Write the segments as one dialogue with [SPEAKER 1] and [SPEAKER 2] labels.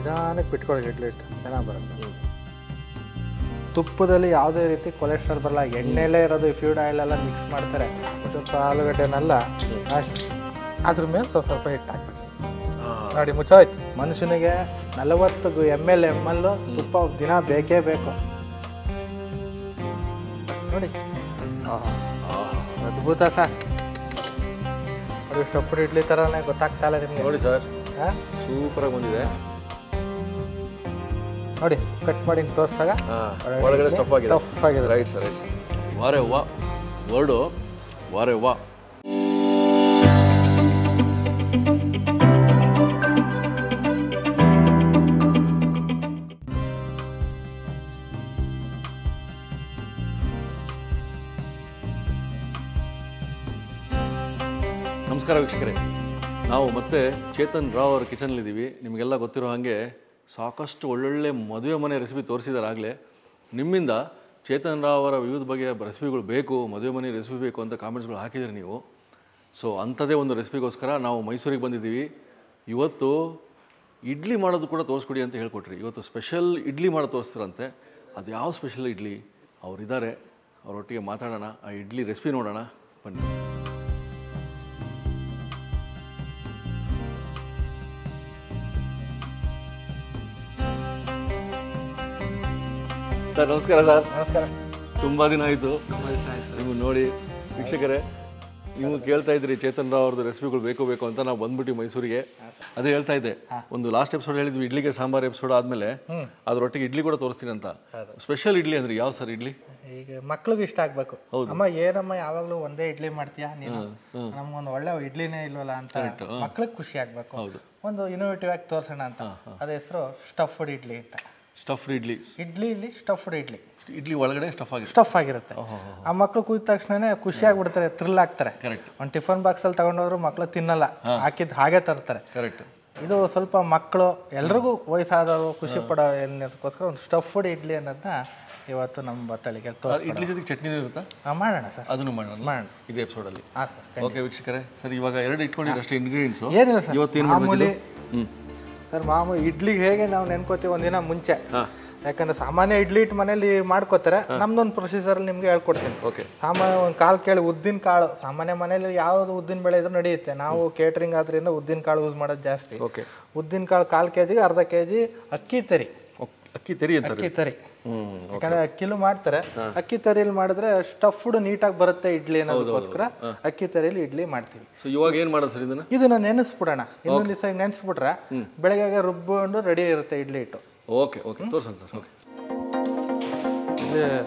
[SPEAKER 1] ನಿಧಾನಕ್ಕೆ ಬಿಟ್ಕೊಳ್ಳಿ ಇಡ್ಲಿ ಹಿಟ್ಟು ಚೆನ್ನಾಗಿ ಬರುತ್ತೆ. ತುಪ್ಪದಲ್ಲಿ ಯಾವುದೇ ರೀತಿ ಕೊಲೆಸ್ಟ್ರಾಲ್ ಬರಲ್ಲ, ಎಣ್ಣೆಲೇ ಇರೋದು ಫ್ಯೂಡ್ ಆಯಿಲ್ ಎಲ್ಲ ಮಿಕ್ಸ್ ಮಾಡ್ತಾರೆ. ಸ್ವಲ್ಪ ಆಲೂಗಡ್ಡೆನೆಲ್ಲ ಅದ್ರ ಮೇಲೆ ಸ್ವಲ್ಪ ಹಿಟ್ಟು ಹಾಕ್ಬೇಕು. ನೋಡಿ ಮುಚ್ಚೋಯ್ತು. ಮನುಷ್ಯನಿಗೆ 40 ml ತುಪ್ಪ ದಿನ ಬೇಕೇ ಬೇಕು ನೋಡಿ. ಅದ್ಭುತ ಸರ್. ಅದು ಸ್ಟಫ್ಡ್ ಇಡ್ಲಿ ಥರನೇ ಗೊತ್ತಾಗ್ತಾ ಇಲ್ಲ ನಿಮಗೆ
[SPEAKER 2] ನೋಡಿ ಸರ್. ಸೂಪರಾಗಿ ಬಂದಿದೆ
[SPEAKER 1] ನೋಡಿ. ಕಟ್ ಮಾಡಿ ತೋರಿಸಿದಾಗ
[SPEAKER 2] ಒಳಗಡೆ ಸ್ಟಫ್ ಆಗಿದೆ.
[SPEAKER 1] Right
[SPEAKER 2] sir, right. ವಾರೆ ವಾ ವರ್ಡು ವಾರೆ ವಾ. ನಮಸ್ಕಾರ ವೀಕ್ಷಕರೇ, ನಾವು ಮತ್ತೆ ಚೇತನ್ ರಾವ್ ಅವರ ಕಿಚನ್ಲಿದ್ದೀವಿ. ನಿಮಗೆಲ್ಲ ಗೊತ್ತಿರೋ ಹಾಗೆ ಸಾಕಷ್ಟು ಒಳ್ಳೊಳ್ಳೆ ಮದುವೆ ಮನೆ ರೆಸಿಪಿ ತೋರಿಸಿದಾರಾಗಲೇ. ನಿಮ್ಮಿಂದ ಚೇತನ್ ರಾವ್ ಅವರ ವಿವಿಧ ಬಗೆಯ ರೆಸಿಪಿಗಳು ಬೇಕು, ಮದುವೆ ಮನೆ ರೆಸಿಪಿ ಬೇಕು ಅಂತ ಕಾಮೆಂಟ್ಸ್ಗಳು ಹಾಕಿದ್ದೀರಿ ನೀವು. ಸೊ ಅಂಥದ್ದೇ ಒಂದು ರೆಸಿಪಿಗೋಸ್ಕರ ನಾವು ಮೈಸೂರಿಗೆ ಬಂದಿದ್ದೀವಿ. ಇವತ್ತು ಇಡ್ಲಿ ಮಾಡೋದು ಕೂಡ ತೋರಿಸ್ಕೊಡಿ ಅಂತ ಹೇಳ್ಕೊಟ್ರಿ. ಇವತ್ತು ಸ್ಪೆಷಲ್ ಇಡ್ಲಿ ಮಾಡೋದು ತೋರಿಸ್ತಾರಂತೆ. ಅದು ಯಾವ ಸ್ಪೆಷಲ್ ಇಡ್ಲಿ ಅವರಿದ್ದಾರೆ, ಅವರೊಟ್ಟಿಗೆ ಮಾತಾಡೋಣ, ಆ ಇಡ್ಲಿ ರೆಸಿಪಿ ನೋಡೋಣ ಬನ್ನಿ. ಸರ್ ನಮಸ್ಕಾರ. ಸರ್
[SPEAKER 1] ನಮಸ್ಕಾರ.
[SPEAKER 2] ತುಂಬ ದಿನ ಆಯಿತು ನಿಮಗೆ ನೋಡಿ. ವೀಕ್ಷಕರೇ, ನೀವು ಕೇಳ್ತಾ ಇದ್ರಿ ಚೇತನ್ ರಾವ್ ಅವ್ರದ್ದು ರೆಸಿಪಿಗಳು ಬೇಕು ಅಂತ. ನಾವು ಬಂದ್ಬಿಟ್ಟು ಮೈಸೂರಿಗೆ. ಅದೇ ಹೇಳ್ತಾ ಇದ್ದೆ, ಒಂದು ಲಾಸ್ಟ್ ಎಪಿಸೋಡ್ ಹೇಳಿದ್ವಿ ಇಡ್ಲಿಗೆ ಸಾಂಬಾರ್ ಎಪಿಸೋಡ್ ಆದಮೇಲೆ ಅದರೊಟ್ಟಿಗೆ ಇಡ್ಲಿ ಕೂಡ ತೋರಿಸ್ತೀನಿ ಅಂತ. ಸ್ಪೆಷಲ್ ಇಡ್ಲಿ ಅಂದ್ರೆ ಯಾವ ಸರ್ ಇಡ್ಲಿ?
[SPEAKER 1] ಈಗ ಮಕ್ಳಿಗೆ ಇಷ್ಟ ಆಗ್ಬೇಕು. ಅಮ್ಮ ಏನಮ್ಮ ಯಾವಾಗಲೂ ಒಂದೇ ಇಡ್ಲಿ ಮಾಡ್ತೀಯಾ ನೀನು, ನಮ್ಗೊಂದು ಒಳ್ಳೆ ಇಡ್ಲಿನೇ ಇಲ್ವಲ್ಲ ಅಂತ ಮಕ್ಳಿಗೆ ಖುಷಿ ಆಗ್ಬೇಕು. ಒಂದು ಇನೋವೇಟಿವ್ ಆಗಿ ತೋರ್ಸೋಣ ಅಂತ ಅದ ಹೆಸರು ಸ್ಟಫ್ಡ್ ಇಡ್ಲಿ ಅಂತ.
[SPEAKER 2] ಸ್ಟಫ್ಡ್ ಇಡ್ಲಿ.
[SPEAKER 1] ಇಲ್ಲಿ ಸ್ಟಫ್ಡ್ ಇಡ್ಲಿ
[SPEAKER 2] ಒಳಗಡೆ ಸ್ಟಫ್
[SPEAKER 1] ಆಗಿರುತ್ತೆ. ಆ ಮಕ್ಳು ಕೂಯ್ದ ತಕ್ಷಣ ಖುಷಿ ಆಗ್ಬಿಡ್ತಾರೆ, ಥ್ರಿಲ್ ಆಗ್ತಾರೆ. ಒಂದು ಟಿಫನ್ ಬಾಕ್ಸ್ ಅಲ್ಲಿ ತಗೊಂಡೋದ್ರು ಮಕ್ಳು ತಿನ್ನಲ್ಲ, ಹಾಕಿದ್ ಹಾಗೆ ತರ್ತಾರೆ.
[SPEAKER 2] ಕರೆಕ್ಟ್.
[SPEAKER 1] ಇದು ಸ್ವಲ್ಪ ಮಕ್ಕಳು ಎಲ್ರಿಗೂ ವಯಸ್ಸಾದವರು ಖುಷಿ ಪಡೋ ಅನ್ನೋದಕ್ಕೋಸ್ಕರ ಒಂದು ಸ್ಟಫ್ಡ್ ಇಡ್ಲಿ ಅನ್ನೋದನ್ನ ಇವತ್ತು ನಮ್ಮ ಬತ್ತಳಿಗೆ
[SPEAKER 2] ಇಡ್ಲಿ ಜೊತೆಗೆ ಚಟ್ನಿ ಇರುತ್ತಾ?
[SPEAKER 1] ಮಾಡೋಣ ಸರ್,
[SPEAKER 2] ಅದನ್ನು ಮಾಡೋಣ ಇದೇ ಎಪಿಸೋಡಲ್ಲಿ.
[SPEAKER 1] ಹಾಂ ಸರ್.
[SPEAKER 2] ಓಕೆ ವೀಕ್ಷಕರೇ, ಸರ್ ಇವಾಗ 2 ಇಟ್ಕೊಂಡಿರೋ ಅಷ್ಟೇ ಇಂಗ್ರೀಡಿಯೆಂಟ್ಸು.
[SPEAKER 1] ಏನಿಲ್ಲ ಸರ್,
[SPEAKER 2] ಇವತ್ತೇನು
[SPEAKER 1] ಮಾಮೂಲಿ ಸರ್. ಮಾಮೂಲಿ ಇಡ್ಲಿಗೆ ಹೇಗೆ ನಾವು ನೆನ್ಕೋತೀವಿ ಒಂದಿನ ಮುಂಚೆ, ಯಾಕಂದ್ರೆ ಸಾಮಾನ್ಯ ಇಡ್ಲಿ ಹಿಟ್ಟು ಮನೇಲಿ ಮಾಡ್ಕೋತಾರೆ. ನಮ್ದೊಂದು ಪ್ರೊಸೀಜರಲ್ಲಿ ನಿಮ್ಗೆ ಹೇಳ್ಕೊಡ್ತೀನಿ. ಸಾಮಾನ್ಯ ಒಂದು ಕಾಳು ಕೇಳಿ ಉದ್ದಿನ ಕಾಳು, ಸಾಮಾನ್ಯ ಮನೇಲಿ ಯಾವ್ದು ಉದ್ದಿನ ಬೇಳೆ ಇದ್ರೂ ನಡೆಯುತ್ತೆ. ನಾವು ಕೇಟ್ರಿಂಗ್ ಆದ್ರಿಂದ ಉದ್ದಿನ ಕಾಳು ಯೂಸ್ ಮಾಡೋದು ಜಾಸ್ತಿ. ಉದ್ದಿನ ಕಾಳು 1/4 kg, ಅರ್ಧ kg ಅಕ್ಕಿ ತರಿ. ಯಾಕಂದ್ರೆ ಅಕ್ಕಿಲು ಮಾಡ್ತಾರೆ. ಅಕ್ಕಿ ತರಿಯಲ್ಲಿ ಮಾಡಿದ್ರೆ ಸ್ಟಫ್ಡ್ ನೀಟಾಗಿ ಬರುತ್ತೆ ಇಡ್ಲಿ ಅನ್ನೋದಕ್ಕೋಸ್ಕರ ಅಕ್ಕಿ ತರಿಯಲ್ಲಿ ಇಡ್ಲಿ ಮಾಡ್ತೀವಿ.
[SPEAKER 2] ಇವಾಗ ಏನ್ ಮಾಡೋದು ಸರ್ ಇದನ್ನ?
[SPEAKER 1] ಇದನ್ನ ನೆನೆಸ್ಬಿಡೋಣ. ಇನ್ನೊಂದು ದಿವಸ ನೆನೆಸ್ಬಿಟ್ರೆ ಬೆಳಗ್ಗೆ ರುಬ್ಕೊಂಡು ರೆಡಿ ಇರುತ್ತೆ ಇಡ್ಲಿ ಹಿಟ್ಟು.
[SPEAKER 2] ಓಕೆ ಓಕೆ, ತೋರ್ಸೋಣ ಸರ್. ಓಕೆ,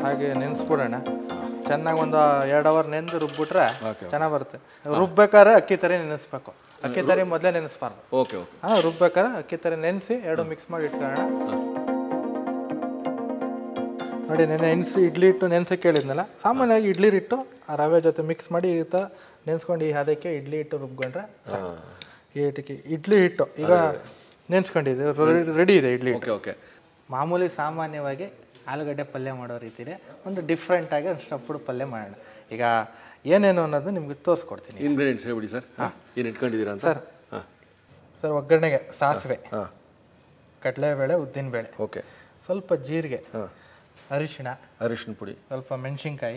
[SPEAKER 1] ಹಾಗೆ ನೆನೆಸ್ಬಿಡೋಣ. ಚೆನ್ನಾಗಿ ಒಂದು 2 ಅವರ್ ನೆನೆದು ರುಬ್ಬಿಟ್ರೆ ಚೆನ್ನಾಗಿ ಬರುತ್ತೆ. ರುಬ್ಬೇಕಾದ್ರೆ ಅಕ್ಕಿ ತರಿ ನೆನೆಸ್ಬೇಕು. ಅಕ್ಕಿ ತರಿ ಮೊದಲೇ ನೆನೆಸ್ಬಾರ್ದು.
[SPEAKER 2] Okay okay.
[SPEAKER 1] ರುಬ್ಬೇಕಾದ್ರೆ ಅಕ್ಕಿ ತರಿ ನೆನೆಸಿ 2 ಮಿಕ್ಸ್ ಮಾಡಿ ಇಟ್ಕೊಳ್ಳೋಣ. ನೋಡಿ, ನೆನೆಸಿ ಇಡ್ಲಿ ಹಿಟ್ಟು ನೆನೆಸಕ್ಕೆ ಹೇಳಿದ್ನಲ್ಲ, ಸಾಮಾನ್ಯವಾಗಿ ಇಡ್ಲಿ ಹಿಟ್ಟು ರವೆ ಜೊತೆ ಮಿಕ್ಸ್ ಮಾಡಿ ನೆನೆಸ್ಕೊಂಡು ಅದಕ್ಕೆ ಇಡ್ಲಿ ಹಿಟ್ಟು ರುಬ್ಕೊಂಡ್ರೆ ಈ ಹಿಟ್ಟಿಗೆ ಇಡ್ಲಿ ಹಿಟ್ಟು ಈಗ ನೆನೆಸ್ಕೊಂಡಿದೆ, ರೆಡಿ ಇದೆ ಇಡ್ಲಿ ಹಿಟ್ಟು.
[SPEAKER 2] ಓಕೆ.
[SPEAKER 1] ಮಾಮೂಲಿ ಸಾಮಾನ್ಯವಾಗಿ ಆಲೂಗಡ್ಡೆ ಪಲ್ಯ ಮಾಡೋ ರೀತಿಯೇ ಒಂದು ಡಿಫ್ರೆಂಟಾಗಿ ಒಂದು ಸ್ಟಫ್ಡ್ ಪಲ್ಯ ಮಾಡೋಣ. ಈಗ ಏನೇನು ಅನ್ನೋದು ನಿಮ್ಗೆ ತೋರಿಸ್ಕೊಡ್ತೀನಿ.
[SPEAKER 2] ಇಂಗ್ರೀಡಿಯೆಂಟ್ಸ್ ಹೇಳ್ಬಿಡಿ ಸರ್. ಏನು ಇಟ್ಕೊಂಡಿದ್ದೀರಾ ಅಂತ?
[SPEAKER 1] ಸರ್ ಒಗ್ಗರಣೆಗೆ ಸಾಸಿವೆ, ಕಡಲೆಬೇಳೆ, ಉದ್ದಿನಬೇಳೆ,
[SPEAKER 2] ಓಕೆ,
[SPEAKER 1] ಸ್ವಲ್ಪ ಜೀರಿಗೆ, ಅರಿಶಿಣ ಪುಡಿ, ಸ್ವಲ್ಪ ಮೆಣಸಿನ್ಕಾಯಿ,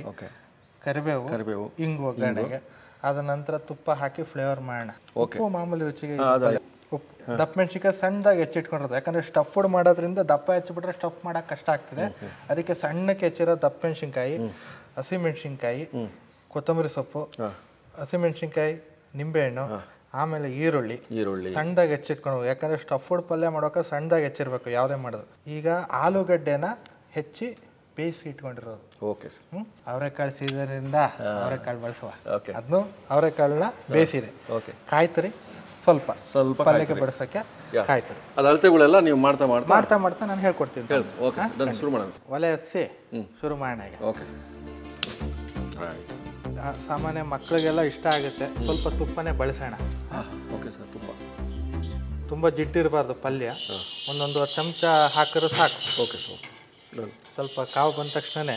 [SPEAKER 1] ಕರಿಬೇವು, ಇಂಗು ಒಗ್ಗರಣೆಗೆ. ಅದ ನಂತರ ತುಪ್ಪ ಹಾಕಿ ಫ್ಲೇವರ್ ಮಾಡೋಣ. ಉಪ್ಪು ಮಾಮೂಲಿ ರುಚಿಗೆ. ಉಪ್ಪು, ದಪ್ಪ ಮೆಣಸಿನ್ಕಾಯಿ ಸಣ್ಣದಾಗಿ ಹೆಚ್ಚಿಟ್ಕೊಂಡಿರೋದು. ಯಾಕಂದರೆ ಸ್ಟಫ್ಡ್ ಮಾಡೋದ್ರಿಂದ ದಪ್ಪ ಹೆಚ್ಚಿಬಿಟ್ರೆ ಸ್ಟಫ್ ಮಾಡೋಕೆ ಕಷ್ಟ ಆಗ್ತದೆ. ಅದಕ್ಕೆ ಸಣ್ಣಕ್ಕೆ ಹೆಚ್ಚಿರೋ ದಪ್ಪ ಮೆಣಸಿನ್ಕಾಯಿ, ಹಸಿಮೆಣಸಿನ್ಕಾಯಿ, ಕೊತ್ತಂಬರಿ ಸೊಪ್ಪು, ಹಸಿಮೆಣಸಿನ್ಕಾಯಿ, ನಿಂಬೆಹಣ್ಣು, ಆಮೇಲೆ ಈರುಳ್ಳಿ ಸಣ್ಣದಾಗಿ ಹೆಚ್ಚಿಟ್ಕೊಂಡು. ಯಾಕಂದರೆ ಸ್ಟಫ್ಡ್ ಪಲ್ಯ ಮಾಡೋಕೆ ಸಣ್ಣದಾಗಿ ಹೆಚ್ಚಿರ್ಬೇಕು ಯಾವುದೇ ಮಾಡಿದ್ರು. ಈಗ ಆಲೂಗಡ್ಡೆನ ಹೆಚ್ಚಿ ಬೇಯಿಸಿ ಇಟ್ಕೊಂಡಿರೋದು.
[SPEAKER 2] Okay sir.
[SPEAKER 1] ಅವರೆಕಾಳು ಸೀಸನ್ನಿಂದ ಅವರೆಕಾಳು ಬಳಸುವ, ಅದನ್ನು ಅವರೆಕಾಳನ್ನ ಬೇಯಿಸಿದೆ.
[SPEAKER 2] ಓಕೆ.
[SPEAKER 1] ಕಾಯ್ತರಿ ಸ್ವಲ್ಪ ಪಲ್ಯಕ್ಕೆ ಬಡಿಸೋಕ್ಕೆ ಕಾಯ್ತರಿ.
[SPEAKER 2] ಅದು ಅಳತೆಗಳೆಲ್ಲ ನೀವು ಮಾಡ್ತಾ
[SPEAKER 1] ನಾನು ಹೇಳ್ಕೊಡ್ತೀನಿ.
[SPEAKER 2] ಓಕೆ, ಶುರು ಮಾಡೋಣ.
[SPEAKER 1] ಒಲೆ ಹಚ್ಚಿ ಶುರು ಮಾಡೋಣ ಈಗ.
[SPEAKER 2] ಓಕೆ.
[SPEAKER 1] ಸಾಮಾನ್ಯ ಮಕ್ಕಳಿಗೆಲ್ಲ ಇಷ್ಟ ಆಗುತ್ತೆ. ಸ್ವಲ್ಪ ತುಪ್ಪನೇ ಬಳಸೋಣ.
[SPEAKER 2] Okay sir. ತುಪ್ಪ
[SPEAKER 1] ತುಂಬ ಜಿಡ್ಡಿರಬಾರ್ದು ಪಲ್ಯ. 1-1.5 ಚಮಚ ಹಾಕಿದ್ರೆ ಸಾಕು.
[SPEAKER 2] Okay sir.
[SPEAKER 1] ಸ್ವಲ್ಪ ಕಾವು ಬಂದ ತಕ್ಷಣ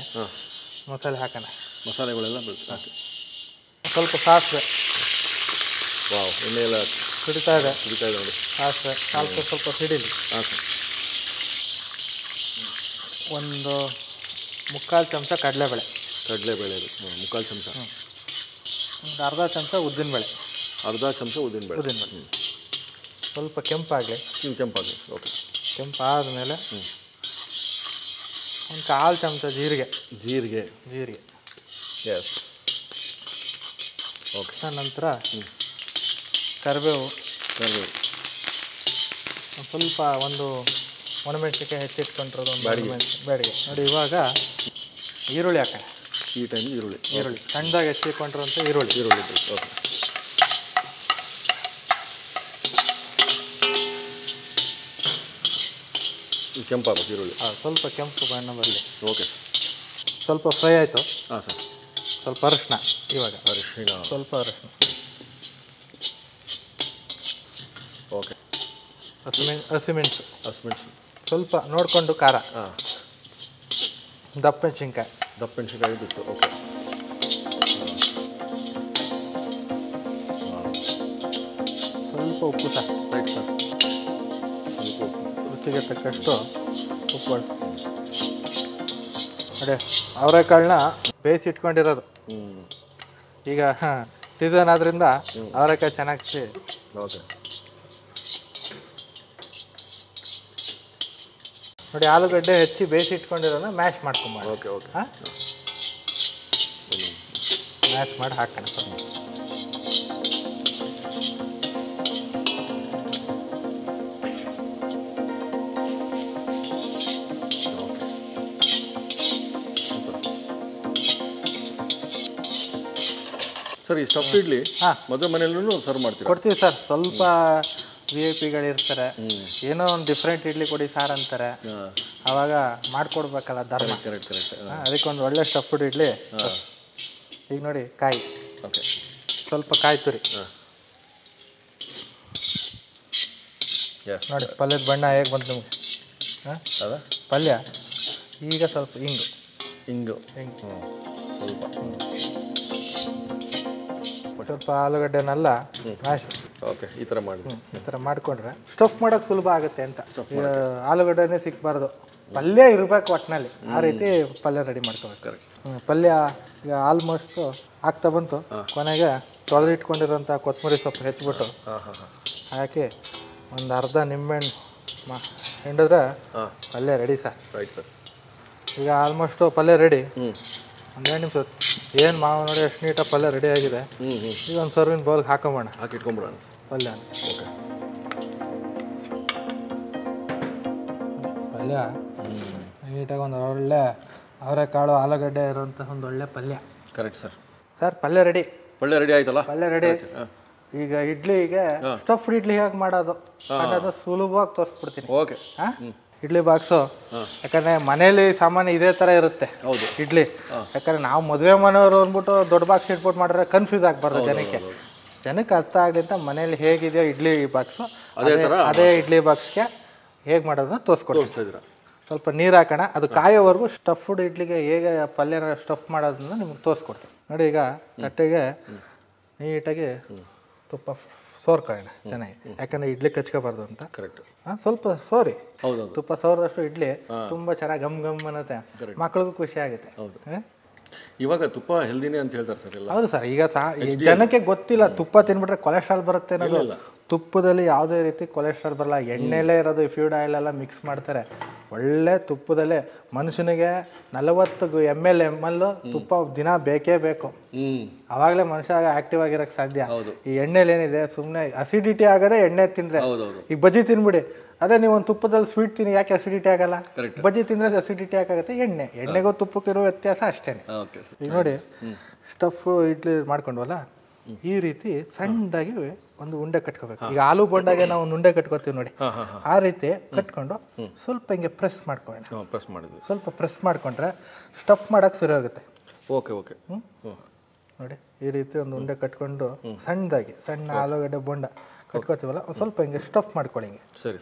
[SPEAKER 1] ಮಸಾಲೆ ಹಾಕೋಣ.
[SPEAKER 2] ಮಸಾಲೆಗಳೆಲ್ಲ ಹಾಕಿ.
[SPEAKER 1] ಸ್ವಲ್ಪ ಸಾಸಿವೆ,
[SPEAKER 2] ವಾವ್, ಎಣ್ಣೆ ಎಲ್ಲ
[SPEAKER 1] ಸಿಡಿತಾ ಇದೆ
[SPEAKER 2] ನೋಡಿ.
[SPEAKER 1] ಹಾಂ ಸರ್, ಸ್ವಲ್ಪ ಸಿಡಿಲಿ.
[SPEAKER 2] ಹಾಂ ಸರ್.
[SPEAKER 1] ಒಂದು 3/4 ಚಮಚ ಕಡಲೆಬೇಳೆ,
[SPEAKER 2] ಇದು 3/4 ಚಮಚ.
[SPEAKER 1] ಒಂದು ಅರ್ಧ ಚಮಚ ಉದ್ದಿನಬೇಳೆ,
[SPEAKER 2] ಉದ್ದಿನಬೇಳೆ.
[SPEAKER 1] ಸ್ವಲ್ಪ ಕೆಂಪಾಗಲಿ.
[SPEAKER 2] ಕೆಂಪಾಗಲಿ. ಓಕೆ.
[SPEAKER 1] ಕೆಂಪಾದಮೇಲೆ ಒಂದು 1/4 ಚಮಚ ಜೀರಿಗೆ.
[SPEAKER 2] ಎಸ್. ಓಕೆ.
[SPEAKER 1] ನಂತರ ಕರಿಬೇವು, ಸ್ವಲ್ಪ ಒಂದು ಒಣಮೆಣಸಿನ್ಕಾಯಿ ಹೆಚ್ಚಿಟ್ಕೊಂಡಿರೋದು ಒಂದು ಬ್ಯಾಡಿಗೆ ನೋಡಿ. ಇವಾಗ ಈರುಳ್ಳಿ ಹಾಕೋಣ.
[SPEAKER 2] ಈ ಟೈಮ್ ಈರುಳ್ಳಿ
[SPEAKER 1] ಸಣ್ಣದಾಗಿ ಹೆಚ್ಚಿಕೊಂಡಿರೋಂಥ ಈರುಳ್ಳಿ.
[SPEAKER 2] ಓಕೆ. ಕೆಂಪಾಗಬೇಕು ಈರುಳ್ಳಿ.
[SPEAKER 1] ಸ್ವಲ್ಪ ಕೆಂಪು ಬಣ್ಣ ಬರಲಿ.
[SPEAKER 2] ಓಕೆ.
[SPEAKER 1] ಸ್ವಲ್ಪ ಫ್ರೈ ಆಯಿತು.
[SPEAKER 2] ಹಾಂ ಸರ್.
[SPEAKER 1] ಸ್ವಲ್ಪ ಅರಿಶಿನ. ಇವಾಗ ಸ್ವಲ್ಪ ಅರಿಶಿನ.
[SPEAKER 2] ಓಕೆ.
[SPEAKER 1] ಹಸಿಮೆಣಸು
[SPEAKER 2] ಸ್ವಲ್ಪ
[SPEAKER 1] ನೋಡಿಕೊಂಡು. ಖಾರ. ದಪ್ಪ ಮೆಣಸಿನ್ಕಾಯಿ
[SPEAKER 2] ಬಿಟ್ಟು. ಓಕೆ.
[SPEAKER 1] ಸ್ವಲ್ಪ ಉಪ್ಪು ಸರ್.
[SPEAKER 2] Right sir.
[SPEAKER 1] ರುಚಿಗೆ ತಕ್ಕಷ್ಟು ಉಪ್ಪು. ನೋಡಿ, ಅವರೆಕಾಳನ್ನ ಬೇಯಿಸಿ ಇಟ್ಕೊಂಡಿರೋದು. ಈಗ ಸೀಸನ್ ಆದ್ರಿಂದ ಅವರೆಕಾಯಿ ಚೆನ್ನಾಗಿ.
[SPEAKER 2] ಓಕೆ.
[SPEAKER 1] ನೋಡಿ, ಆಲೂಗಡ್ಡೆ ಹೆಚ್ಚಿ ಬೇಯಿಸಿ ಇಟ್ಕೊಂಡಿರೋದನ್ನ ಮ್ಯಾಶ್ ಮಾಡ್ಕೊಂಬ.
[SPEAKER 2] ಓಕೆ.
[SPEAKER 1] ಹಾಂ, ಮ್ಯಾಶ್ ಮಾಡಿ ಹಾಕೋಣ.
[SPEAKER 2] ಸರ್, ಈ ಸ್ಟಫ್ ಇಡ್ಲಿ ಮದುವೆ ಮನೆಯಲ್ಲೂ ಸರ್ವ್ ಮಾಡ್ತೀವಿ?
[SPEAKER 1] ಕೊಡ್ತೀವಿ ಸರ್. ಸ್ವಲ್ಪ VIP ಇರ್ತಾರೆ, ಏನೋ ಒಂದು ಡಿಫ್ರೆಂಟ್ ಇಡ್ಲಿ ಕೊಡಿ ಸಾರ್ ಅಂತಾರೆ. ಅವಾಗ ಮಾಡಿಕೊಡ್ಬೇಕಲ್ಲ ಧರ್ಮ.
[SPEAKER 2] ಕರೆಕ್ಟ್.
[SPEAKER 1] ಅದಕ್ಕೆ ಒಂದು ಒಳ್ಳೆ ಸ್ಟಫ್ಡ್ ಇಡ್ಲಿ. ಈಗ ನೋಡಿ, ಕಾಯಿ.
[SPEAKER 2] ಓಕೆ.
[SPEAKER 1] ಸ್ವಲ್ಪ ಕಾಯಿ ತುರಿ ನೋಡಿ. ಪಲ್ಯದ ಬಣ್ಣ ಹೇಗೆ ಬಂತು ನಿಮಗೆ? ಹಾಂ, ಪಲ್ಯ. ಈಗ ಸ್ವಲ್ಪ ಹಿಂಗು ಸ್ವಲ್ಪ ಆಲೂಗಡ್ಡೆನೆಲ್ಲ ಮ್ಯಾಶ್.
[SPEAKER 2] ಓಕೆ. ಈ ಥರ
[SPEAKER 1] ಮಾಡಿಕೊಂಡ್ರೆ ಸ್ಟಫ್ ಮಾಡೋಕೆ ಸುಲಭ ಆಗುತ್ತೆ ಅಂತ. ಆಲೂಗಡ್ಡೆನೇ ಸಿಕ್ಕಬಾರ್ದು, ಪಲ್ಯ ಇರಬೇಕು ಒಟ್ಟಿನಲ್ಲಿ. ಆ ರೀತಿ ಪಲ್ಯ ರೆಡಿ ಮಾಡ್ಕೋಬೇಕು.
[SPEAKER 2] ಕರೆಕ್ಟ್.
[SPEAKER 1] ಪಲ್ಯ ಈಗ ಆಲ್ಮೋಸ್ಟ್ ಆಗ್ತಾ ಬಂತು. ಕೊನೆಗೆ ತೊಳೆದಿಟ್ಕೊಂಡಿರೋಂಥ ಕೊತ್ತಂಬರಿ ಸೊಪ್ಪು ಹೆಚ್ಚಿಬಿಟ್ಟು ಹಾಕಿ ಒಂದು ಅರ್ಧ ನಿಂಬೆಹಣ್ಣು ಹಿಂಡಿದ್ರೆ ಪಲ್ಯ ರೆಡಿ ಸರ್.
[SPEAKER 2] Right sir.
[SPEAKER 1] ಈಗ ಆಲ್ಮೋಸ್ಟು ಪಲ್ಯ ರೆಡಿ. ಒಂದು 2 ನಿಮಿಷ ಏನು ಮಾವು ನೋಡಿ, ಎಷ್ಟು ನೀಟಾಗಿ ಪಲ್ಯ ರೆಡಿ ಆಗಿದೆ. ಈಗ ಒಂದು ಸರ್ವಿನ ಬೌಲ್ಗೆ ಹಾಕೊಂಬೋಣ.
[SPEAKER 2] ಇಟ್ಕೊಂಬಿಡೋಣ
[SPEAKER 1] ಪಲ್ಯ.
[SPEAKER 2] ಓಕೆ.
[SPEAKER 1] ಪಲ್ಯ ನೀಟಾಗಿ ಒಂದು ಒಳ್ಳೆ ಅವರೆಕಾಳು ಆಲೂಗಡ್ಡೆ ಇರೋಂಥ ಒಂದು ಒಳ್ಳೆ ಪಲ್ಯ.
[SPEAKER 2] Correct sir.
[SPEAKER 1] ಪಲ್ಯ ರೆಡಿ.
[SPEAKER 2] ಆಯ್ತಲ್ಲ?
[SPEAKER 1] ಪಲ್ಯ ರೆಡಿ. ಈಗ ಇಡ್ಲಿಗೆ ಸ್ಟಫ್ಡ್ ಇಡ್ಲಿ ಹೇಗೆ ಮಾಡೋದು ಅನ್ನೋದು ಸುಲಭವಾಗಿ ತೋರಿಸ್ಬಿಡ್ತೀನಿ.
[SPEAKER 2] ಓಕೆ.
[SPEAKER 1] ಇಡ್ಲಿ ಬಾಕ್ಸು. ಯಾಕಂದರೆ ಮನೇಲಿ ಸಾಮಾನ್ಯ ಇದೇ ಥರ ಇರುತ್ತೆ ಇಡ್ಲಿ. ಯಾಕಂದರೆ ನಾವು ಮದುವೆ ಮನೆಯವರು ಅಂದ್ಬಿಟ್ಟು ದೊಡ್ಡ ಬಾಕ್ಸ್ ಇಟ್ಬಿಟ್ಟು ಮಾಡಿದ್ರೆ ಕನ್ಫ್ಯೂಸ್ ಆಗಬಾರ್ದು ಜನಕ್ಕೆ ಅರ್ಥ ಆಗಲಿ ಅಂತ ಮನೇಲಿ ಹೇಗಿದೆಯೋ ಇಡ್ಲಿ ಬಾಕ್ಸು ಅದೇ ಇಡ್ಲಿ ಬಾಕ್ಸ್ಗೆ ಹೇಗೆ ಮಾಡೋದನ್ನ ತೋರಿಸ್ಕೊಡ್ತೀವಿ. ಸ್ವಲ್ಪ ನೀರು ಹಾಕೋಣ, ಅದು ಕಾಯೋವರೆಗೂ ಸ್ಟಫ್ಡ್ ಇಡ್ಲಿಗೆ ಹೇಗೆ ಪಲ್ಯನ ಸ್ಟಫ್ ಮಾಡೋದನ್ನ ನಿಮ್ಗೆ ತೋರಿಸ್ಕೊಡ್ತೀವಿ ನೋಡಿ. ಈಗ ತಟ್ಟೆಗೆ ನೀಟಾಗಿ ತುಪ್ಪ ಸೋರ್ಕೊಳ್ಳೋಣ ಚೆನ್ನಾಗಿ, ಯಾಕಂದರೆ ಇಡ್ಲಿ ಕಚ್ಕೋಬಾರ್ದು ಅಂತ.
[SPEAKER 2] ಕರೆಕ್ಟ್.
[SPEAKER 1] ಸ್ವಲ್ಪ ಸೋರಿ. ತುಪ್ಪ ಸೋರಿದಷ್ಟು ಇಡ್ಲಿ ತುಂಬ ಚೆನ್ನಾಗಿ ಗಮ್ ಅನ್ನತ್ತೆ, ಮಕ್ಳಿಗೂ ಖುಷಿ ಆಗುತ್ತೆ.
[SPEAKER 2] ಇವಾಗ ತುಪ್ಪ ಹೆಲ್ದಿನೇ ಅಂತ ಹೇಳ್ತಾರೆ ಸರ್ ಎಲ್ಲ.
[SPEAKER 1] ಹೌದು ಸರ್. ಈಗ ಜನಕ್ಕೆ ಗೊತ್ತಿಲ್ಲ ತುಪ್ಪ ತಿನ್ಬಿಟ್ರೆ ಕೊಲೆಸ್ಟ್ರಾಲ್ ಬರುತ್ತೆ ಅನ್ನೋದು. ತುಪ್ಪದಲ್ಲಿ ಯಾವುದೇ ರೀತಿ ಕೊಲೆಸ್ಟ್ರಾಲ್ ಬರಲ್ಲ, ಎಣ್ಣೆಲೇ ಇರೋದು. ಫ್ಯೂಡ್ ಆಯಿಲ್ ಎಲ್ಲ ಮಿಕ್ಸ್ ಮಾಡ್ತಾರೆ. ಒಳ್ಳೆ ತುಪ್ಪದಲ್ಲೇ ಮನುಷ್ಯನಿಗೆ 40 ml ತುಪ್ಪ ದಿನ ಬೇಕೇ ಬೇಕು. ಅವಾಗಲೇ ಮನುಷ್ಯ ಆಕ್ಟಿವ್ ಆಗಿರೋಕ್ಕೆ ಸಾಧ್ಯ. ಈ ಎಣ್ಣೆಲಿ ಏನಿದೆ, ಸುಮ್ಮನೆ ಅಸಿಡಿಟಿ ಆಗದೆ ಎಣ್ಣೆ ತಿಂದರೆ. ಈಗ ಬಜ್ಜಿ ತಿನ್ಬಿಡಿ, ಅದೇ ನೀವು ಒಂದು ತುಪ್ಪದಲ್ಲಿ ಸ್ವೀಟ್ ತಿನ್ನಿ, ಯಾಕೆ ಅಸಿಡಿಟಿ ಆಗಲ್ಲ? ಬಜ್ಜಿ ತಿಂದರೆ ಅಸಿಡಿಟಿ ಯಾಕಾಗುತ್ತೆ? ಎಣ್ಣೆಗೂ ತುಪ್ಪಕ್ಕಿರೋ ವ್ಯತ್ಯಾಸ ಅಷ್ಟೇ. ಈಗ ನೋಡಿ, ಸ್ಟಫ್ ಇಡ್ಲಿ ಮಾಡ್ಕೊಂಡ್ವಲ್ಲ, ಈ ರೀತಿ ಸಣ್ಣದಾಗಿ ಒಂದು ಉಂಡೆ ಕಟ್ಕೋಬೇಕು. ಈಗ ಆಲೂ ಬೋಂಡಾಗೆ ನಾವು ಒಂದು ಉಂಡೆ ಕಟ್ಕೋತೀವಿ ನೋಡಿ, ಆ ರೀತಿ ಕಟ್ಕೊಂಡು ಸ್ವಲ್ಪ ಹಿಂಗೆ ಪ್ರೆಸ್ ಮಾಡ್ಕೊಳ್ಳೋಣ. ಸ್ವಲ್ಪ ಪ್ರೆಸ್ ಮಾಡ್ಕೊಂಡ್ರೆ ಸ್ಟಫ್ ಮಾಡೋಕೆ ಸರಿ ಹೋಗುತ್ತೆ.
[SPEAKER 2] ಓಕೆ.
[SPEAKER 1] ನೋಡಿ, ಈ ರೀತಿ ಒಂದು ಉಂಡೆ ಕಟ್ಕೊಂಡು ಸಣ್ಣದಾಗಿ ಸಣ್ಣ ಆಲೂಗಡ್ಡೆ ಬೋಂಡ ಕಟ್ಕೋತೀವಲ್ಲ, ಸ್ವಲ್ಪ ಹಿಂಗೆ ಸ್ಟಫ್ ಮಾಡ್ಕೊಳ್ಳಿ. ಹಿಂಗೆ
[SPEAKER 2] ಸರಿ.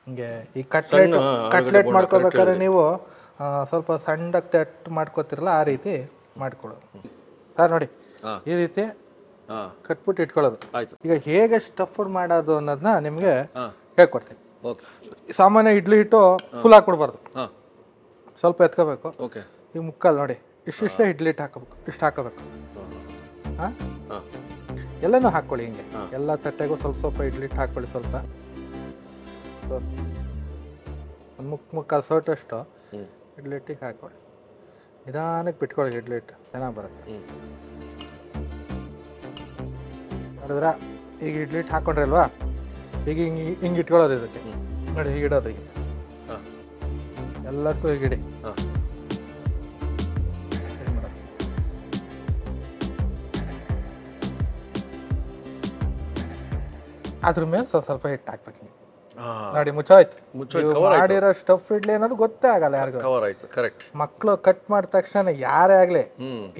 [SPEAKER 1] ಹಿಂಗೆ ಈ ಕಟ್ಲೆಟ್ ಮಾಡ್ಕೋಬೇಕಾದ್ರೆ ನೀವು ಸ್ವಲ್ಪ ಸಣ್ಣದಾಗಿ ತಟ್ಟು ಮಾಡ್ಕೋತಿರಲ್ಲ, ಆ ರೀತಿ ಮಾಡ್ಕೊಳ್ಳೋದು ಸರ್. ನೋಡಿ, ಈ ರೀತಿ ಕಟ್ಬಿಟ್ಟು ಇಟ್ಕೊಳ್ಳೋದು.
[SPEAKER 2] ಆಯ್ತು.
[SPEAKER 1] ಈಗ ಹೇಗೆ ಸ್ಟಫ್ಡ್ ಮಾಡೋದು ಅನ್ನೋದನ್ನ ನಿಮಗೆ
[SPEAKER 2] ಹಾಂ
[SPEAKER 1] ಹೇಳ್ಕೊಡ್ತೀನಿ.
[SPEAKER 2] ಓಕೆ.
[SPEAKER 1] ಸಾಮಾನ್ಯ ಇಡ್ಲಿ ಹಿಟ್ಟು ಫುಲ್ ಹಾಕ್ಬಿಡ್ಬಾರ್ದು,
[SPEAKER 2] ಹಾಂ
[SPEAKER 1] ಸ್ವಲ್ಪ ಎತ್ಕೋಬೇಕು.
[SPEAKER 2] ಓಕೆ.
[SPEAKER 1] ಈಗ ಮುಕ್ಕಲ್ ನೋಡಿ ಇಷ್ಟಿಷ್ಟೇ ಇಡ್ಲಿ ಹಿಟ್ಟು ಹಾಕೋಬೇಕು, ಇಷ್ಟು ಹಾಕೋಬೇಕು. ಹಾಂ
[SPEAKER 2] ಹಾಂ
[SPEAKER 1] ಎಲ್ಲನೂ ಹಾಕ್ಕೊಳ್ಳಿ ಹಿಂಗೆ, ಎಲ್ಲ ತಟ್ಟೆಗೂ ಸ್ವಲ್ಪ ಸ್ವಲ್ಪ ಇಡ್ಲಿ ಹಿಟ್ಟು ಹಾಕ್ಕೊಳ್ಳಿ. ಸ್ವಲ್ಪ ಒಂದು ಮುಕ್ಕಾಲು ಸೌಟಷ್ಟು ಇಡ್ಲಿ ಹಿಟ್ಟಿಗೆ ಹಾಕ್ಕೊಳ್ಳಿ. ನಿಧಾನಕ್ಕೆ ಬಿಟ್ಕೊಳ್ಳಿ, ಇಡ್ಲಿ ಹಿಟ್ಟು ಚೆನ್ನಾಗಿ ಬರುತ್ತೆ. ನೋಡಿದ್ರ ಈಗ ಇಡ್ಲಿ ಹಿಟ್ಟು ಹಾಕ್ಕೊಂಡ್ರಿ ಅಲ್ವಾ, ಈಗ ಹಿಂಗೆ ಇಟ್ಕೊಳ್ಳೋದು ಇದಕ್ಕೆ ನೋಡಿ, ಹೀಗೆ ಇಡೋದು. ಈಗ ಎಲ್ಲದಕ್ಕೂ ಹೀಗೆ ಇಡಿ. ಅದ್ರ ಮೇಲೆ ಸ್ವಲ್ಪ ಹಿಟ್ಟು ಹಾಕ್ಬೇಕು. ನೋಡಿ ಮುಚ್ಚೋಯ್ತು. ಮಾಡಿರೋ ಸ್ಟಫ್ ಇಡ್ಲಿ ಅನ್ನೋದು ಗೊತ್ತೇ ಆಗಲ್ಲ ಯಾರಿಗೂ.
[SPEAKER 2] ಕವರ್ ಆಯ್ತು. ಕರೆಕ್ಟ್.
[SPEAKER 1] ಮಕ್ಕಳು ಕಟ್ ಮಾಡಿದ ತಕ್ಷಣ ಯಾರೇ ಆಗಲಿ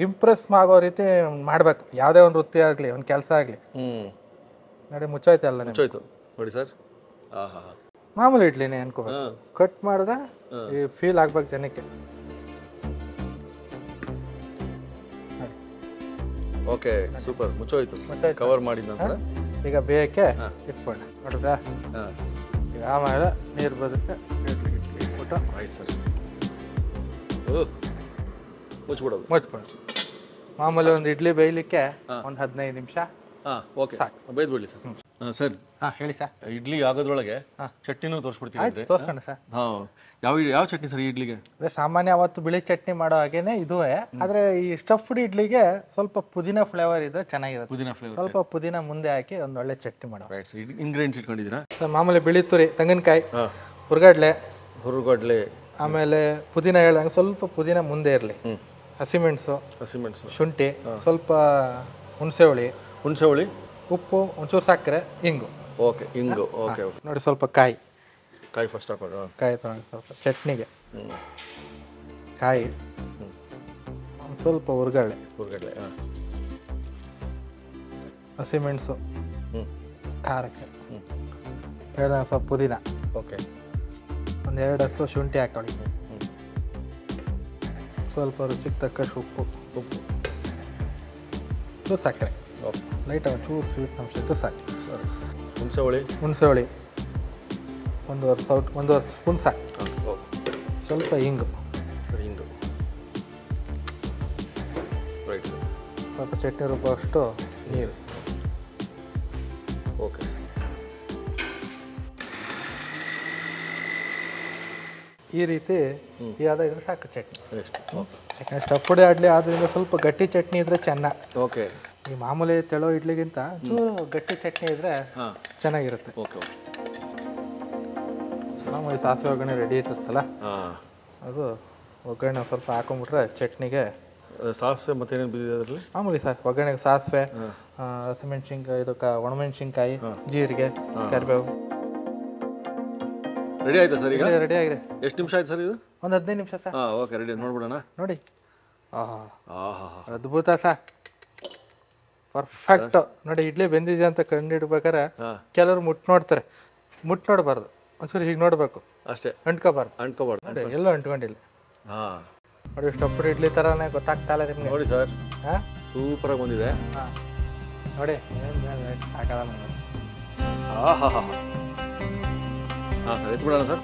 [SPEAKER 1] ಇಂಪ್ರೆಸ್ ಆಗೋ ರೀತಿ ಮಾಡ್ಬೇಕು, ಯಾವುದೇ ಒಂದು ವೃತ್ತಿ ಆಗಲಿ ಒಂದು ಕೆಲಸ ಆಗಲಿ. ನೋಡಿ ಮುಚ್ಚೋಯ್ತು, ಎಲ್ಲ
[SPEAKER 2] ಮುಚ್ಚೋಯ್ತು ನೋಡಿ ಸರ್.
[SPEAKER 1] ಮಾಮೂಲಿ ಇಡ್ಲಿನೇ ಅನ್ಕೋಬೇಕು, ಕಟ್ ಮಾಡಿದ್ರೆ ಈ ಫೀಲ್ ಆಗ್ಬೇಕು ಜನಕ್ಕೆ.
[SPEAKER 2] Okay super. ಮುಚ್ಚೋಯ್ತು ಕವರ್ ಮಾಡಿದ ನಂತರ
[SPEAKER 1] ಈಗ ಬೇಯಕ್ಕೆ ಇಟ್ಕೊಂಡೆ ನೋಡಿದ್ರ. ಈಗ ಆಮೇಲೆ ನೀರು ಬದಕ್ಕೆ ಇಟ್ಬಿಟ್ಟು
[SPEAKER 2] ಆಯ್ತು ಸರ್. ಮುಚ್ಬಿಡೋದು.
[SPEAKER 1] ಮುಚ್ಬಿಡೋದು. ಮಾಮೂಲಿ ಒಂದು ಇಡ್ಲಿ ಬೇಯಲಿಕ್ಕೆ ಒಂದು 15 ನಿಮಿಷ
[SPEAKER 2] ಓಕೆ ಸಾಕು, ಬೇಯ್ದು ಬಿಡಿ ಸರ್. ಸರ್
[SPEAKER 1] ಹೇಳಿ ಸರ್.
[SPEAKER 2] ಇಡ್ಲಿ ಆಗೋದ್ರೊಳಗೆ ಚಟ್ನಿನೂ ತೋರಿಸ್ಬಿಡ್ತೀವಿ.
[SPEAKER 1] ತೋರ್ಸೋಣ ಸರ್.
[SPEAKER 2] ಯಾವ ಚಟ್ನಿ ಸರ್ ಇಡ್ಲಿಗೆ?
[SPEAKER 1] ಅದೇ ಸಾಮಾನ್ಯ ಅವತ್ತು ಬಿಳಿ ಚಟ್ನಿ ಮಾಡೋ ಹಾಗೇನೆ ಇದುವೇ, ಆದ್ರೆ ಈ ಸ್ಟಫ್ಡ್ ಇಡ್ಲಿಗೆ ಸ್ವಲ್ಪ ಪುದೀನ ಫ್ಲೇವರ್ ಇದ್ರೆ ಚೆನ್ನಾಗಿರುತ್ತೆ.
[SPEAKER 2] ಪುದೀನ ಫ್ಲೇವರ್
[SPEAKER 1] ಸ್ವಲ್ಪ ಪುದೀನ ಮುಂದೆ ಹಾಕಿ ಒಂದು ಒಳ್ಳೆ ಚಟ್ನಿ ಮಾಡೋ.
[SPEAKER 2] ಇಂಗ್ರೀಡಿಯೆಂಟ್ಸ್ ಇಟ್ಕೊಂಡಿದ್ದೀರಾ?
[SPEAKER 1] ಮಾಮೂಲಿ ಬಿಳಿ ತುರಿ, ತೆಂಗಿನಕಾಯಿ, ಹುರ್ಗಡ್ಲೆ, ಆಮೇಲೆ ಪುದೀನ ಹೇಳ್ದಂಗೆ ಸ್ವಲ್ಪ ಪುದೀನ ಮುಂದೆ ಇರಲಿ, ಹಸಿಮೆಣಸು, ಶುಂಠಿ, ಸ್ವಲ್ಪ ಹುಣಸೆ ಹುಳಿ, ಉಪ್ಪು, ಒಂಚೂರು ಸಕ್ಕರೆ, ಇಂಗು.
[SPEAKER 2] ಓಕೆ, ಇಂಗು. Okay okay.
[SPEAKER 1] ನೋಡಿ ಸ್ವಲ್ಪ ಕಾಯಿ
[SPEAKER 2] ಫಸ್ಟ್ ಹಾಕೋದು.
[SPEAKER 1] ಕಾಯಿ ತೊಗೊಂಡು ಸ್ವಲ್ಪ ಚಟ್ನಿಗೆ ಕಾಯಿ, ಒಂದು ಸ್ವಲ್ಪ ಹುರ್ಗಡ್ಲೆ, ಹಸಿಮೆಣಸು ಖಾರಕ್ಕೆ, ಹೇಳ್ದಂಗೆ ಸ್ವಲ್ಪ ಪುದೀನ.
[SPEAKER 2] ಓಕೆ.
[SPEAKER 1] ಒಂದು 2 ಹಸ್ಲು ಶುಂಠಿ ಹಾಕೊಳ್ಳಿ, ಸ್ವಲ್ಪ ರುಚಿಗೆ ತಕ್ಕಷ್ಟು ಉಪ್ಪು, ಚೂರು ಸಕ್ಕರೆ, ಲೈಟಾಗಿ ಚೂರು ಸ್ವೀಟ್ ಅಂಶ ಇಟ್ಟು ಸಾಕು. ಹುಣಸೆ ಹುಳಿ 1.5 ಸ್ಪೂನ್ ಸಾಕು. ಸ್ವಲ್ಪ ಹಿಂಗು, ಸ್ವಲ್ಪ ಚಟ್ನಿ ರುಬ್ಬಷ್ಟು ನೀರು.
[SPEAKER 2] ಓಕೆ.
[SPEAKER 1] ಈ ರೀತಿ ಇದ್ರೆ ಸಾಕು ಚಟ್ನಿ. ಯಾಕಂದ್ರೆ ಸ್ಟಫ್ಡ್ ಇಡ್ಲಿ ಆದ್ದರಿಂದ ಸ್ವಲ್ಪ ಗಟ್ಟಿ ಚಟ್ನಿ ಇದ್ರೆ ಚೆನ್ನ.
[SPEAKER 2] ಓಕೆ.
[SPEAKER 1] ಈ ಮಾಮೂಲಿ ತೆಳೋ ಇಡ್ಲಿಗಿಂತ ಚೂರು ಗಟ್ಟಿ ಚಟ್ನಿ ಇದ್ರೆ ಚೆನ್ನಾಗಿರುತ್ತೆ. ಮಾಮೂಲಿ ಸಾಸಿವೆ ಒಗ್ಗರಣೆ ರೆಡಿ ಇರುತ್ತಲ್ಲ, ಅದು ಒಗ್ಗರಣೆ ಸ್ವಲ್ಪ ಹಾಕೊಂಡ್ಬಿಟ್ರೆ ಚಟ್ನಿಗೆ.
[SPEAKER 2] ಸಾಸಿವೆ ಮತ್ತೇನೇನು ಬಿದ್ದಿದೆ ಅದರಲ್ಲಿ?
[SPEAKER 1] ಮಾಮೂಲಿ ಸರ್, ಒಗ್ಗರಣೆಗೆ ಸಾಸಿವೆ, ಹಸಿಮೆಣ್ಸಿನ್ಕಾಯಿ, ಒಣಮೆಣ್ಸಿನ್ಕಾಯಿ, ಜೀರಿಗೆ, ಕರಿಬೇವು.
[SPEAKER 2] ರೆಡಿ ಆಯ್ತಾ ಸರ್? ಈಗ
[SPEAKER 1] ರೆಡಿ ಆಗಿದೆ.
[SPEAKER 2] ಎಷ್ಟು ನಿಮಿಷ ಆಯ್ತು ಸರ್ ಇದು?
[SPEAKER 1] ಒಂದು 15 ನಿಮಿಷ ಸರ್.
[SPEAKER 2] Okay, ready. ನೋಡ್ಬಿಡೋಣ. ನೋಡಿ.
[SPEAKER 1] ಅದ್ಭುತ ಸರ್, ಪರ್ಫೆಕ್ಟ್. ನೋಡಿ ಇಡ್ಲಿ ಬೆಂದಿದೆ ಅಂತ ಕಂಡಿಡ್ಬೇಕಾರೆ ಕೆಲವರು ನೋಡ್ತಾರೆ, ನೋಡಬಾರ್ದು, ಒಂಚೂರು ಹೀಗೆ ನೋಡ್ಬೇಕು ಅಷ್ಟೇ, ಅಂಟ್ಕೋಬಾರ್ದು. ಎಲ್ಲೂ ಅಂಟ್ಕೊಂಡಿಲ್ಲ. ನೋಡಿ ಸ್ಟಫ್ಡ್ ಇಡ್ಲಿ ಥರನೇ ಗೊತ್ತಾಗ್ತಾ ಇಲ್ಲ ನಿಮ್ಗೆ. ನೋಡಿ ಸರ್, ಸೂಪರ್ ಆಗಿ ಬಂದಿದೆ. ನೋಡಿ ಹಾಕಲ್ಲ. ಎತ್ಬಿಡೋಣ ಸರ್.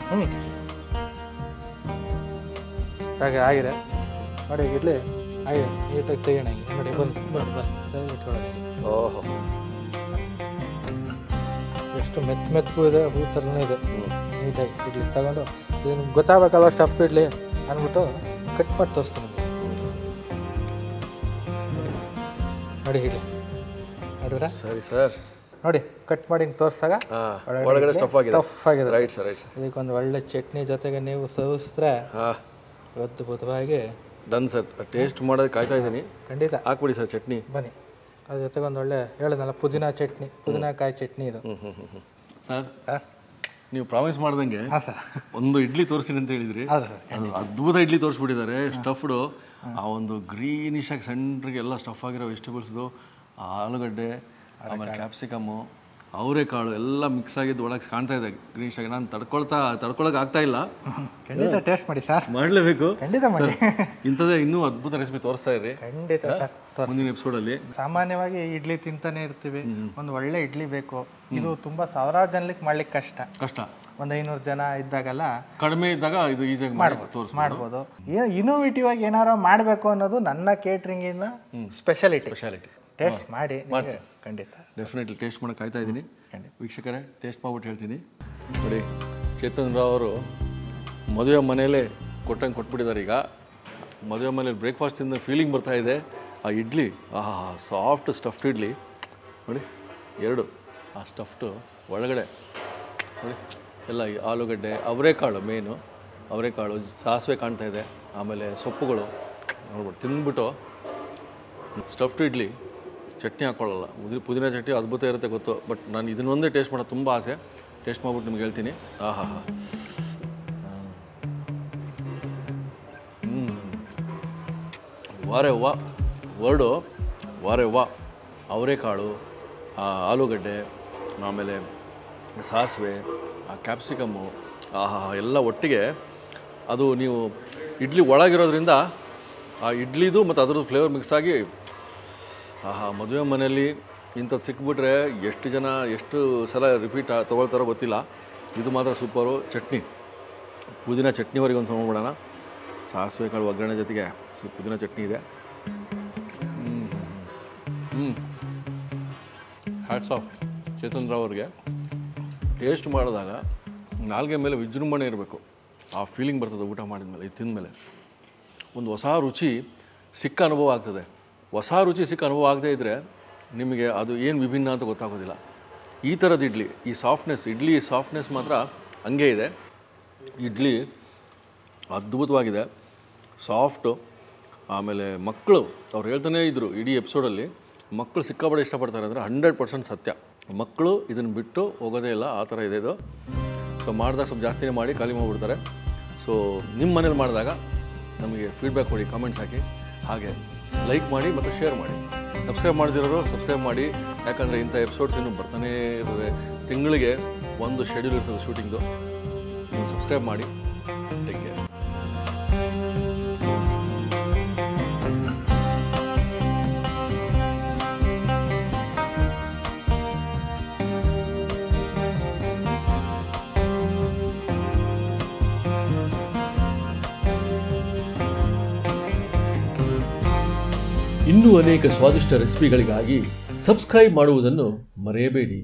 [SPEAKER 1] ಹಾಗೆ ಆಗಿದೆ ನೋಡಿ ಇಡ್ಲಿ ಆಗಿದೆ. ನೀಟಾಗಿ ತೆಗೋಣ. ನೋಡಿ ಬಂದು ಇಟ್ಕೊಳ್ಳೋದು. ಓಹೋ, ಎಷ್ಟು ಮೆತ್ತಗೂ ಇದೆ, ಹೂ ಥರನೇ ಇದೆ. ನೀಟಾಗಿ ಇಡ್ಲಿ ತಗೊಂಡು ಇದು ನಿಮ್ಗೆ ಗೊತ್ತಾಗಬೇಕಲ್ವ ಸ್ಟಫ್ ಇಡ್ಲಿ ಅಂದ್ಬಿಟ್ಟು ಕಟ್ ಮಾಡಿ ತೋರಿಸ್ತೀನಿ. ನೋಡಿ ಇಡ್ಲಿ ನೋಡಿದ್ರೆ? ಸರಿ ಸರ್. ನೋಡಿ ಕಟ್ ಮಾಡಿ ಹಿಂಗೆ ತೋರಿಸಿದಾಗ ಒಳಗಡೆ ಟಫ್ ಆಗಿದೆ. Right sir, right. ಇದಕ್ಕೊಂದು ಒಳ್ಳೆ ಚಟ್ನಿ ಜೊತೆಗೆ ನೀವು ಸೇವಿಸಿದ್ರೆ ಅದ್ಭುತವಾಗಿ. Done sir. ಟೇಸ್ಟ್ ಮಾಡೋದು ಕಾಯ್ತಾ ಇದ್ದೀನಿ. ಖಂಡಿತ ಹಾಕ್ಬಿಡಿ ಸರ್ ಚಟ್ನಿ. ಬನ್ನಿ, ಅದ್ರ ಜೊತೆಗೆ ಒಂದು ಒಳ್ಳೆ ಹೇಳಿದ್ನಲ್ಲ ಪುದೀನ ಚಟ್ನಿ, ಪುದೀನಕಾಯಿ ಚಟ್ನಿ ಇದು.
[SPEAKER 2] ಸರ್ ನೀವು ಪ್ರಾಮಿಸ್ ಮಾಡ್ದಂಗೆ ಒಂದು ಇಡ್ಲಿ ತೋರಿಸ್ತೀನಿ ಅಂತ ಹೇಳಿದ್ರಿ. ಅದ್ಭುತ ಇಡ್ಲಿ ತೋರಿಸ್ಬಿಟ್ಟಿದ್ದಾರೆ. ಸ್ಟಫ್ಡು ಆ ಒಂದು ಗ್ರೀನಿಶ್ ಆಗಿ ಸೆಂಟ್ರಿಗೆ ಎಲ್ಲ ಸ್ಟಫ್ ಆಗಿರೋ ವೆಜಿಟೇಬಲ್ಸ್ದು, ಆಲೂಗಡ್ಡೆ, ಆಮೇಲೆ ಕ್ಯಾಪ್ಸಿಕಮ್ಮು, ಅವರೆಕಾಳು ಎಲ್ಲ ಮಿಕ್ಸ್ ಆಗಿದ್ದು ಒಳಗೆ ಕಾಣ್ತಾ ಇದೆ ಗ್ರೀನಿಶ್ ಆಗಿ. ನಾನು ತಡ್ಕೊಳಕ್ಕೆ ಆಗ್ತಾ ಇಲ್ಲ.
[SPEAKER 1] ಖಂಡಿತ ಟೇಸ್ಟ್ ಮಾಡಿ ಸರ್,
[SPEAKER 2] ಮಾಡಲೇಬೇಕು.
[SPEAKER 1] ಖಂಡಿತ ಮಾಡಿ.
[SPEAKER 2] ಇಂಥದ್ದೇ ಇನ್ನೂ ಅದ್ಭುತ ರೆಸಿಪಿ ತೋರಿಸ್ತಾ ಇರಿ
[SPEAKER 1] ಖಂಡಿತ ಸರ್.
[SPEAKER 2] ಮುಂದಿನ ಎಪಿಸೋಡಲ್ಲಿ.
[SPEAKER 1] ಸಾಮಾನ್ಯವಾಗಿ ಇಡ್ಲಿ ತಿಂತಾನೆ ಇರ್ತೀವಿ, ಒಂದು ಒಳ್ಳೆ ಇಡ್ಲಿ ಬೇಕು. ಇದು ತುಂಬಾ ಸಾವಿರಾರು ಜನಕ್ಕೆ ಮಾಡ್ಲಿಕ್ಕೆ ಕಷ್ಟ. ಒಂದು 500 ಜನ ಇದ್ದಾಗಲ್ಲ,
[SPEAKER 2] ಕಡಿಮೆ ಇದ್ದಾಗ ಇದು ಈಸಿಯಾಗಿ
[SPEAKER 1] ಮಾಡ್ಬೋದು. ಇನೋವೇಟಿವ್ ಆಗಿ ಏನಾರ ಮಾಡಬೇಕು ಅನ್ನೋದು ನನ್ನ ಕೇಟ್ರಿಂಗಿನ ಸ್ಪೆಷಾಲಿಟಿ. ಟೇಸ್ಟ್ ಮಾಡಿ ಖಂಡಿತ,
[SPEAKER 2] ಡೆಫಿನೆಟ್ಲಿ ಟೇಸ್ಟ್ ಮಾಡೋಕೆ ಕಾಯ್ತಾ ಇದ್ದೀನಿ. ವೀಕ್ಷಕರೇ, ಟೇಸ್ಟ್ ಮಾಡ್ಬಿಟ್ಟು ಹೇಳ್ತೀನಿ ನೋಡಿ. ಚೇತನ್ ರಾವ್ ಅವರು ಮದುವೆ ಮನೆಯಲ್ಲೇ ಕೊಟ್ಬಿಟ್ಟಿದ್ದಾರೆ. ಈಗ ಮದುವೆ ಮನೇಲಿ ಬ್ರೇಕ್ಫಾಸ್ಟಿಂದ ಫೀಲಿಂಗ್ ಬರ್ತಾ ಇದೆ. ಆ ಇಡ್ಲಿ, ಸಾಫ್ಟ್ ಸ್ಟಫ್ಡ್ ಇಡ್ಲಿ ನೋಡಿ, 2 ಆ ಸ್ಟಫ್ಟು ಒಳಗಡೆ ನೋಡಿ ಎಲ್ಲ ಆಲೂಗಡ್ಡೆ, ಅವರೆಕಾಳು, ಮೇನು ಅವರೆಕಾಳು, ಸಾಸಿವೆ ಕಾಣ್ತಾ ಇದೆ, ಆಮೇಲೆ ಸೊಪ್ಪುಗಳು ನೋಡ್ಬಿಟ್ಟು ತಿಂದ್ಬಿಟ್ಟು. ಸ್ಟಫ್ಡ್ ಇಡ್ಲಿ ಚಟ್ನಿ ಹಾಕ್ಕೊಳ್ಳಲ್ಲ, ಪುದೀನ ಚಟ್ನಿ ಅದ್ಭುತ ಇರುತ್ತೆ ಗೊತ್ತು, ಬಟ್ ನಾನು ಇದನ್ನೊಂದೇ ಟೇಸ್ಟ್ ಮಾಡೋದು ತುಂಬ ಆಸೆ. ಟೇಸ್ಟ್ ಮಾಡ್ಬಿಟ್ಟು ನಿಮ್ಗೆ ಹೇಳ್ತೀನಿ. ವಾರೆ ವಾ ವರ್ಡು, ವಾರೆ ವಾ. ಅವರೆಕಾಳು, ಆಲೂಗಡ್ಡೆ, ಆಮೇಲೆ ಸಾಸಿವೆ, ಕ್ಯಾಪ್ಸಿಕಮ್ಮು, ಎಲ್ಲ ಒಟ್ಟಿಗೆ ಅದು ನೀವು ಇಡ್ಲಿ ಒಳಗಿರೋದ್ರಿಂದ ಆ ಇಡ್ಲಿದು ಮತ್ತು ಅದ್ರದ್ದು ಫ್ಲೇವರ್ ಮಿಕ್ಸ್ ಆಗಿ ಮದುವೆ ಮನೆಯಲ್ಲಿ ಇಂಥದ್ದು ಸಿಕ್ಬಿಟ್ರೆ ಎಷ್ಟು ಸಲ ರಿಪೀಟ್ ತೊಗೊಳ್ತಾರೋ ಗೊತ್ತಿಲ್ಲ. ಇದು ಮಾತ್ರ ಸೂಪರು. ಚಟ್ನಿ, ಪುದೀನ ಚಟ್ನಿವರೆಗೆ ಒಂದು ಸಂಬಿಡೋಣ. ಸಾಸಿವೆ ಕಾಳು ಒಗ್ಗರಣೆ ಜೊತೆಗೆ ಪುದೀನ ಚಟ್ನಿ ಇದೆ. ಹ್ಯಾಟ್ಸ್ ಆಫ್ ಚೇತನ್ ರಾವ್ ಅವ್ರಿಗೆ. ಟೇಸ್ಟ್ ಮಾಡಿದಾಗ ನಾಲ್ಗೆ ಮೇಲೆ ವಿಜೃಂಭಣೆ ಇರಬೇಕು, ಆ ಫೀಲಿಂಗ್ ಬರ್ತದೆ ಊಟ ಮಾಡಿದ್ಮೇಲೆ. ಇದು ತಿಂದಮೇಲೆ ಒಂದು ಹೊಸ ರುಚಿ ಸಿಕ್ಕ ಅನುಭವ ಆಗ್ತದೆ. ಹೊಸ ರುಚಿ ಸಿಕ್ಕ ಅನುಭವ ಆಗದೇ ಇದ್ದರೆ ನಿಮಗೆ ಅದು ಏನು ವಿಭಿನ್ನ ಅಂತ ಗೊತ್ತಾಗೋದಿಲ್ಲ. ಈ ಥರದ ಇಡ್ಲಿ, ಈ ಸಾಫ್ಟ್ನೆಸ್, ಇಡ್ಲಿ ಸಾಫ್ಟ್ನೆಸ್ ಮಾತ್ರ ಹಂಗೆ ಇದೆ. ಇಡ್ಲಿ ಅದ್ಭುತವಾಗಿದೆ, ಸಾಫ್ಟು. ಆಮೇಲೆ ಮಕ್ಕಳು ಅವ್ರು ಹೇಳ್ತಾನೇ ಇದ್ದರು ಇಡೀ ಎಪಿಸೋಡಲ್ಲಿ, ಮಕ್ಕಳು ಸಿಕ್ಕಾಪಟ್ಟೆ ಇಷ್ಟಪಡ್ತಾರೆ ಅಂದರೆ 100% ಸತ್ಯ. ಮಕ್ಕಳು ಇದನ್ನು ಬಿಟ್ಟು ಹೋಗೋದೇ ಇಲ್ಲ, ಆ ಥರ ಇದೆ ಇದು. ಸೊ ಮಾಡಿದಾಗ ಸ್ವಲ್ಪ ಜಾಸ್ತಿನೇ ಮಾಡಿ ಖಾಲಿ ಮಾಡಿಬಿಡ್ತಾರೆ. ಸೊ ನಿಮ್ಮ ಮನೇಲಿ ಮಾಡಿದಾಗ ನಮಗೆ ಫೀಡ್ಬ್ಯಾಕ್ ಕೊಡಿ, ಕಾಮೆಂಟ್ಸ್ ಹಾಕಿ, ಹಾಗೆ ಲೈಕ್ ಮಾಡಿ ಮತ್ತು ಶೇರ್ ಮಾಡಿ. ಸಬ್ಸ್ಕ್ರೈಬ್ ಮಾಡದಿರೋರು ಸಬ್ಸ್ಕ್ರೈಬ್ ಮಾಡಿ, ಯಾಕಂದರೆ ಇಂಥ ಎಪಿಸೋಡ್ಸ್ ಇನ್ನೂ ಬರ್ತಾನೇ ಇರ್ತದೆ. ತಿಂಗಳಿಗೆ ಒಂದು ಶೆಡ್ಯೂಲ್ ಇರ್ತದೆ ಶೂಟಿಂಗ್ದು. ನೀವು ಸಬ್ಸ್ಕ್ರೈಬ್ ಮಾಡಿ. Take care.
[SPEAKER 3] ಇನ್ನೂ ಅನೇಕ ಸ್ವಾದಿಷ್ಟ ರೆಸಿಪಿಗಳಿಗಾಗಿ ಸಬ್ಸ್ಕ್ರೈಬ್ ಮಾಡುವುದನ್ನು ಮರೆಯಬೇಡಿ.